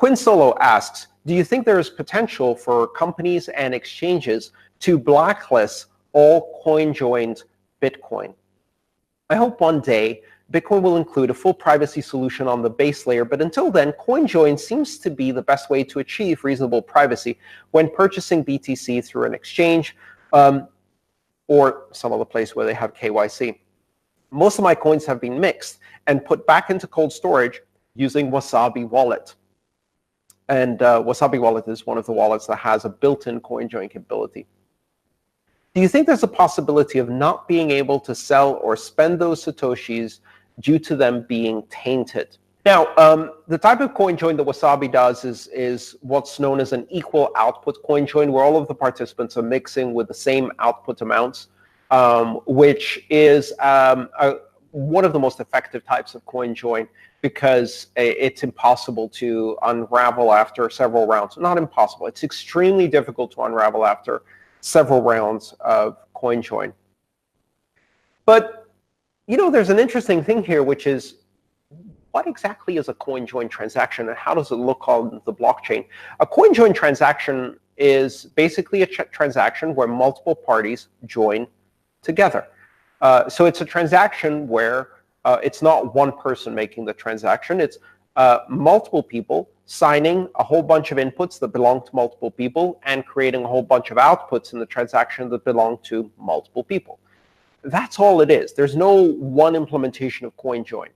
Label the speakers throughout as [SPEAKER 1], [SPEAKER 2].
[SPEAKER 1] Quinn Solo asks, do you think there is potential for companies and exchanges to blacklist all CoinJoined Bitcoin? I hope one day Bitcoin will include a full privacy solution on the base layer, but until then, CoinJoin seems to be the best way to achieve reasonable privacy when purchasing BTC through an exchange or some other place where they have KYC. Most of my coins have been mixed and put back into cold storage using Wasabi Wallet. And Wasabi Wallet is one of the wallets that has a built-in CoinJoin capability. Do you think there's a possibility of not being able to sell or spend those Satoshis due to them being tainted? Now, the type of CoinJoin that Wasabi does is what's known as an equal output CoinJoin, where all of the participants are mixing with the same output amounts, which is one of the most effective types of CoinJoin because it's impossible to unravel after several rounds. Not impossible. It's extremely difficult to unravel after several rounds of CoinJoin. But, you know, there's an interesting thing here, which is what exactly is a CoinJoin transaction and how does it look on the blockchain? A CoinJoin transaction is basically a transaction where multiple parties join together. So it's a transaction where it's not one person making the transaction. It's multiple people signing a whole bunch of inputs that belong to multiple people and creating a whole bunch of outputs in the transaction that belong to multiple people. That's all it is. There's no one implementation of CoinJoin.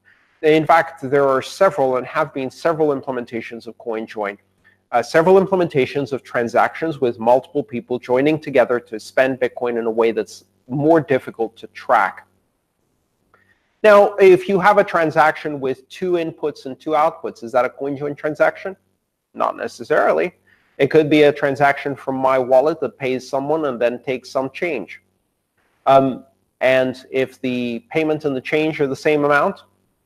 [SPEAKER 1] In fact, there are several and have been several implementations of CoinJoin, several implementations of transactions with multiple people joining together to spend Bitcoin in a way that's more difficult to track. Now, if you have a transaction with 2 inputs and 2 outputs, is that a CoinJoin transaction? Not necessarily. It could be a transaction from my wallet that pays someone and then takes some change. And if the payment and the change are the same amount,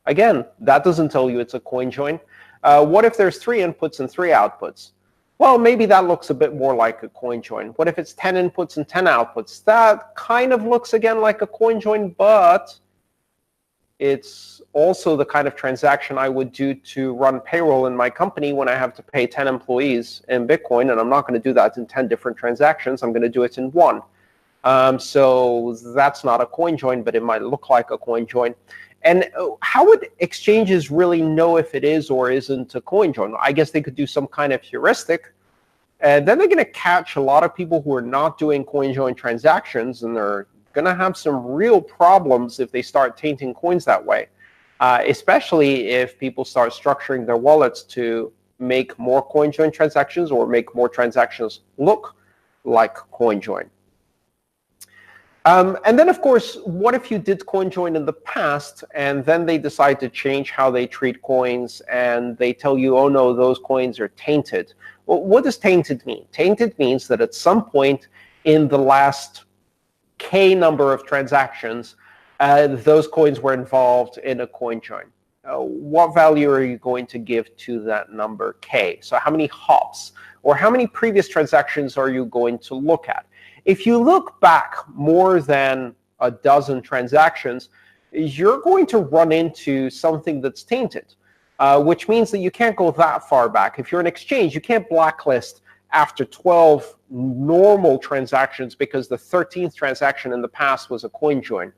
[SPEAKER 1] again, that doesn't tell you it's a CoinJoin. What if there's 3 inputs and 3 outputs? Well, maybe that looks a bit more like a CoinJoin. What if it's 10 inputs and 10 outputs? That kind of looks again like a CoinJoin, but it's also the kind of transaction I would do to run payroll in my company when I have to pay 10 employees in Bitcoin, and I'm not going to do that in 10 different transactions. I'm going to do it in one. So that's not a CoinJoin, but it might look like a CoinJoin. And how would exchanges really know if it is or isn't a CoinJoin? I guess they could do some kind of heuristic. And then they're going to catch a lot of people who are not doing CoinJoin transactions, and they're going to have some real problems if they start tainting coins that way, especially if people start structuring their wallets to make more CoinJoin transactions or make more transactions look like CoinJoin. And then, of course, what if you did CoinJoin in the past and then they decide to change how they treat coins and they tell you, oh, no, those coins are tainted? Well, what does tainted mean? Tainted means that at some point in the last K number of transactions, those coins were involved in a CoinJoin. What value are you going to give to that number K? So how many hops or how many previous transactions are you going to look at? If you look back more than a dozen transactions, you're going to run into something that's tainted, which means that you can't go that far back. If you're an exchange, you can't blacklist after 12 normal transactions because the 13th transaction in the past was a CoinJoin.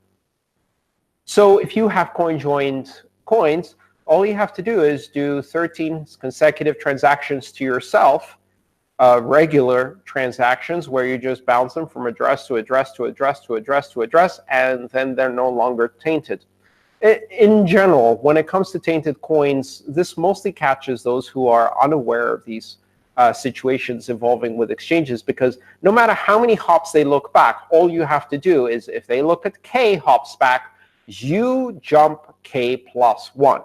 [SPEAKER 1] So if you have CoinJoined coins, all you have to do is do 13 consecutive transactions to yourself, regular transactions where you just bounce them from address to address to address to address to address, and then they're no longer tainted. In general, when it comes to tainted coins, this mostly catches those who are unaware of these situations involving with exchanges, because no matter how many hops they look back, all you have to do is, if they look at K hops back, you jump K plus 1.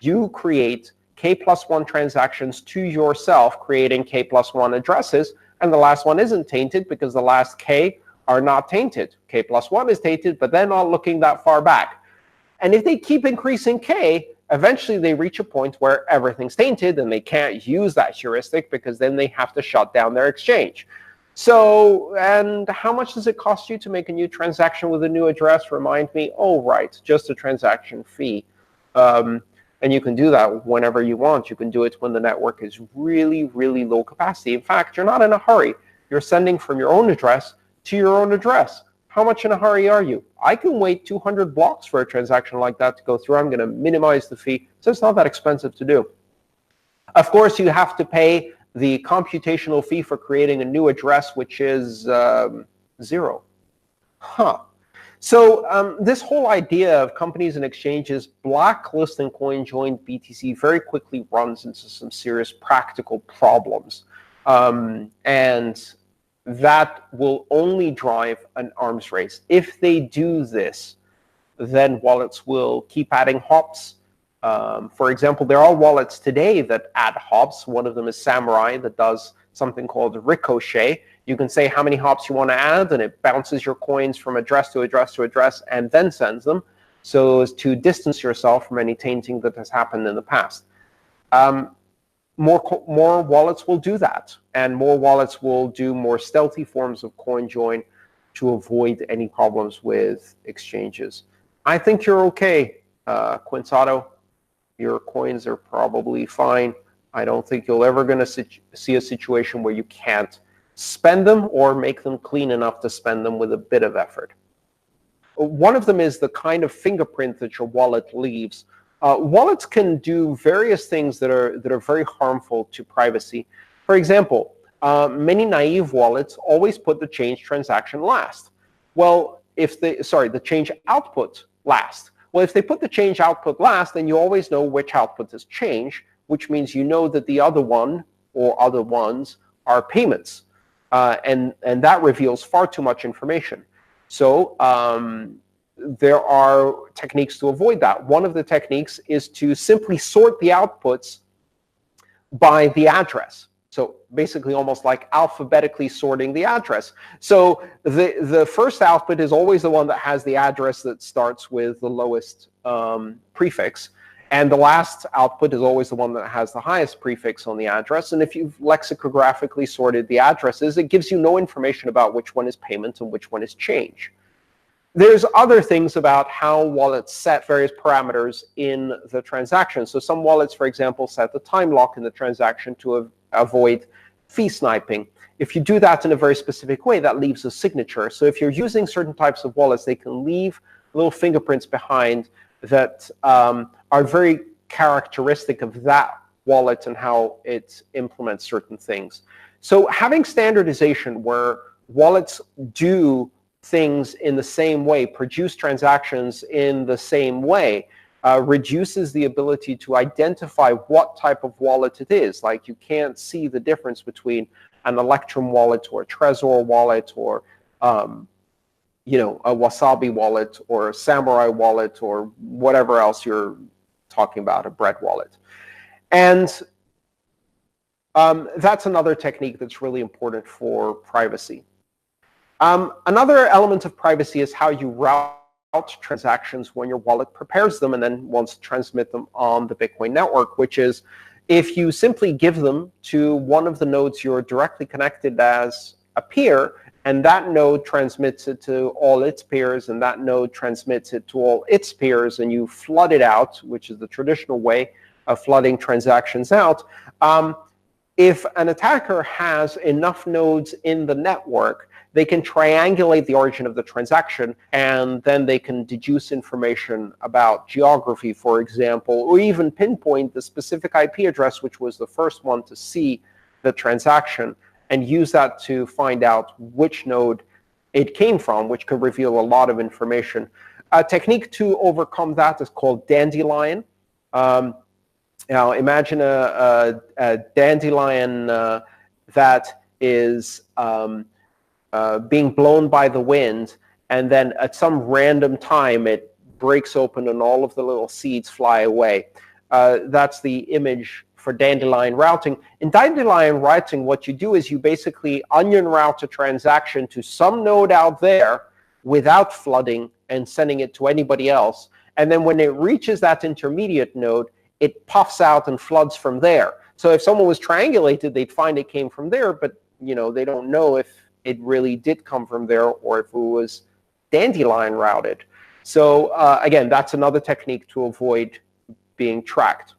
[SPEAKER 1] You create K plus 1 transactions to yourself, creating K plus 1 addresses, and the last one isn't tainted because the last K are not tainted. K plus 1 is tainted, but they're not looking that far back. And if they keep increasing K, eventually they reach a point where everything's tainted and they can't use that heuristic because then they have to shut down their exchange. So, and how much does it cost you to make a new transaction with a new address? Remind me. Oh, right, just a transaction fee. And you can do that whenever you want. You can do it when the network is really, really low capacity. In fact, you're not in a hurry. You're sending from your own address to your own address. How much in a hurry are you? I can wait 200 blocks for a transaction like that to go through. I'm going to minimize the fee, so it's not that expensive to do. Of course, you have to pay the computational fee for creating a new address, which is $0. So this whole idea of companies and exchanges blacklisting CoinJoin BTC very quickly runs into some serious practical problems. And that will only drive an arms race. If they do this, then wallets will keep adding hops. For example, there are wallets today that add hops. One of them is Samurai that does something called ricochet. You can say how many hops you want to add, and it bounces your coins from address to address to address and then sends them, so as to distance yourself from any tainting that has happened in the past. More wallets will do that, and more wallets will do more stealthy forms of CoinJoin to avoid any problems with exchanges. I think you're okay, Quinsato. Your coins are probably fine. I don't think you're ever going to see a situation where you can't spend them or make them clean enough to spend them with a bit of effort. One of them is the kind of fingerprint that your wallet leaves. Wallets can do various things that are very harmful to privacy. For example, many naive wallets always put the change transaction last. Well, the change output last. Well, if they put the change output last, then you always know which output is change, which means you know that the other one or other ones are payments. And that reveals far too much information. So there are techniques to avoid that. One of the techniques is to simply sort the outputs by the address. So basically almost like alphabetically sorting the address. So the first output is always the one that has the address that starts with the lowest prefix. And the last output is always the one that has the highest prefix on the address. And if you've lexicographically sorted the addresses, it gives you no information about which one is payment and which one is change. There's other things about how wallets set various parameters in the transaction. So some wallets, for example, set the time lock in the transaction to avoid fee sniping. If you do that in a very specific way, that leaves a signature. So if you're using certain types of wallets, they can leave little fingerprints behind that are very characteristic of that wallet and how it implements certain things. So having standardization where wallets do things in the same way, produce transactions in the same way, reduces the ability to identify what type of wallet it is. Like you can't see the difference between an Electrum wallet or a Trezor wallet or a Wasabi wallet or a Samurai wallet or whatever else you're talking about, a bread wallet. And that's another technique that's really important for privacy. Another element of privacy is how you route transactions when your wallet prepares them and then wants to transmit them on the Bitcoin network, which is if you simply give them to one of the nodes you're directly connected as a peer, and that node transmits it to all its peers, and that node transmits it to all its peers, and you flood it out, which is the traditional way of flooding transactions out. If an attacker has enough nodes in the network, they can triangulate the origin of the transaction, and then they can deduce information about geography, for example, or even pinpoint the specific IP address, which was the first one to see the transaction, and use that to find out which node it came from, which could reveal a lot of information. A technique to overcome that is called dandelion. Now, imagine a dandelion that is being blown by the wind, and then at some random time it breaks open and all of the little seeds fly away. That's the image for dandelion routing. In dandelion routing, what you do is you basically onion route a transaction to some node out there without flooding and sending it to anybody else. And then when it reaches that intermediate node, it puffs out and floods from there. So if someone was triangulated, they'd find it came from there, but they don't know if it really did come from there or if it was dandelion routed. So again, that's another technique to avoid being tracked.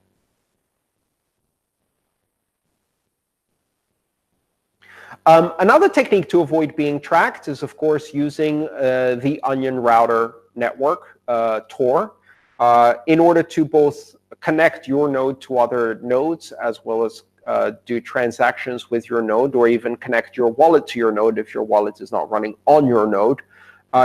[SPEAKER 1] Another technique to avoid being tracked is, of course, using the Onion router network, Tor, in order to both connect your node to other nodes, as well as do transactions with your node, or even connect your wallet to your node if your wallet is not running on your node,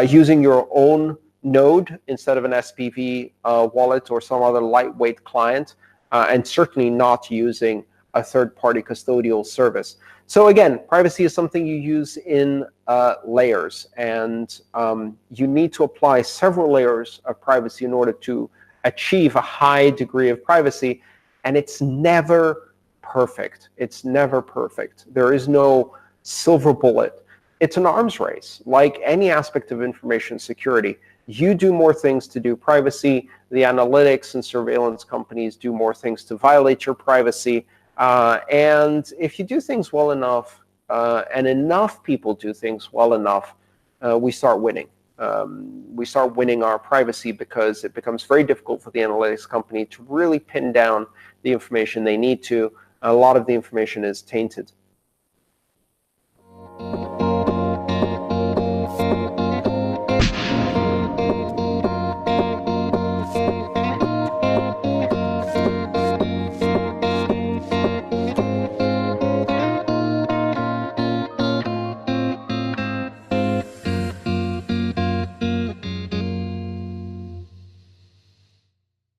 [SPEAKER 1] using your own node instead of an SPV wallet or some other lightweight client, and certainly not using a third-party custodial service. So again, privacy is something you use in layers, and you need to apply several layers of privacy in order to achieve a high degree of privacy, and it's never perfect. It's never perfect. There is no silver bullet. It's an arms race. Like any aspect of information security, you do more things to do privacy. The analytics and surveillance companies do more things to violate your privacy. And if you do things well enough, and enough people do things well enough, we start winning. We start winning our privacy because it becomes very difficult for the analytics company to really pin down the information they need to. A lot of the information is tainted.